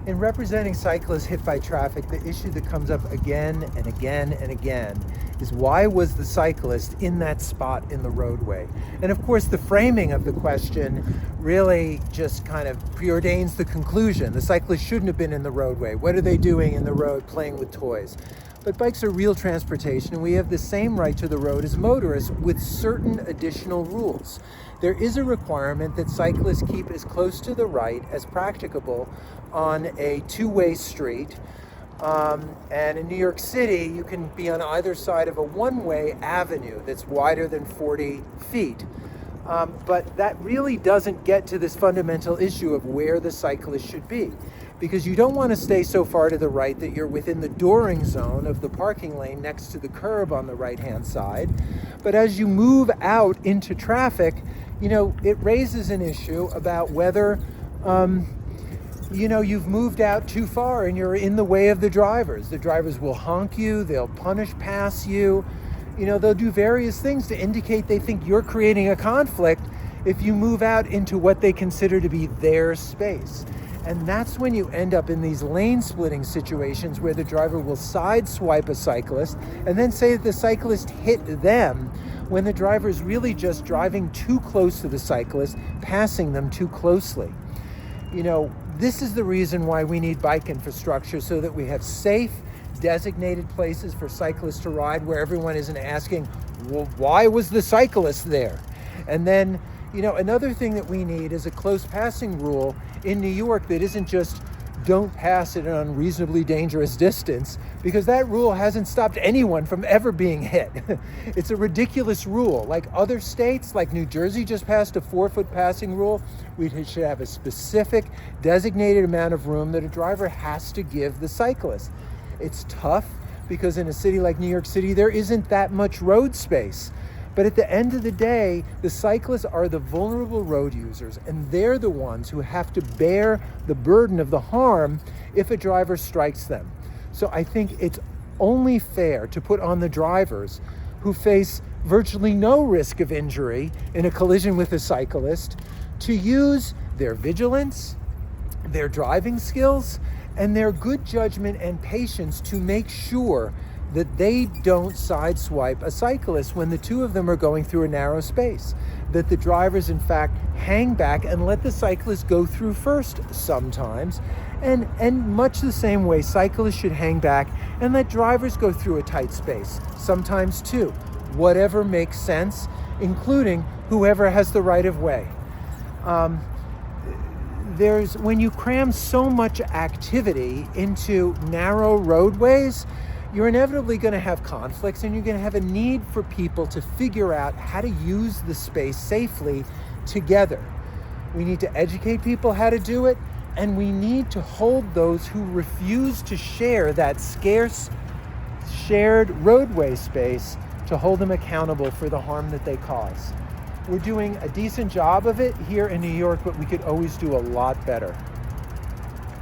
In representing cyclists hit by traffic, the issue that comes up again and again and again is why was the cyclist in that spot in the roadway? And of course, the framing of the question really just kind of preordains the conclusion. The cyclist shouldn't have been in the roadway. What are they doing in the road playing with toys? But bikes are real transportation, and we have the same right to the road as motorists with certain additional rules. There is a requirement that cyclists keep as close to the right as practicable on a two-way street. And in New York City, you can be on either side of a one-way avenue that's wider than 40 feet. But that really doesn't get to this fundamental issue of where the cyclist should be, because you don't want to stay so far to the right that you're within the dooring zone of the parking lane next to the curb on the right-hand side. But as you move out into traffic, it raises an issue about whether you've moved out too far and you're in the way of the drivers. The drivers will honk you, they'll punish pass you, they'll do various things to indicate they think you're creating a conflict if you move out into what they consider to be their space. And that's when you end up in these lane splitting situations where the driver will sideswipe a cyclist and then say that the cyclist hit them, when the driver is really just driving too close to the cyclist, passing them too closely. This is the reason why we need bike infrastructure, so that we have safe, designated places for cyclists to ride where everyone isn't asking, well, why was the cyclist there? And then, another thing that we need is a close passing rule in New York that isn't just don't pass at an unreasonably dangerous distance, because that rule hasn't stopped anyone from ever being hit. It's a ridiculous rule. Like other states, like New Jersey just passed a 4-foot passing rule. We should have a specific designated amount of room that a driver has to give the cyclist. It's tough because in a city like New York City, there isn't that much road space. But at the end of the day, the cyclists are the vulnerable road users, and they're the ones who have to bear the burden of the harm if a driver strikes them. So I think it's only fair to put on the drivers who face virtually no risk of injury in a collision with a cyclist to use their vigilance, their driving skills, and their good judgment and patience to make sure that they don't sideswipe a cyclist when the two of them are going through a narrow space. That the drivers, in fact, hang back and let the cyclist go through first sometimes. And much the same way, cyclists should hang back and let drivers go through a tight space, sometimes too. Whatever makes sense, including whoever has the right of way. When you cram so much activity into narrow roadways, you're inevitably going to have conflicts, and you're going to have a need for people to figure out how to use the space safely together. We need to educate people how to do it, and we need to hold those who refuse to share that scarce shared roadway space to hold them accountable for the harm that they cause. We're doing a decent job of it here in New York, but we could always do a lot better.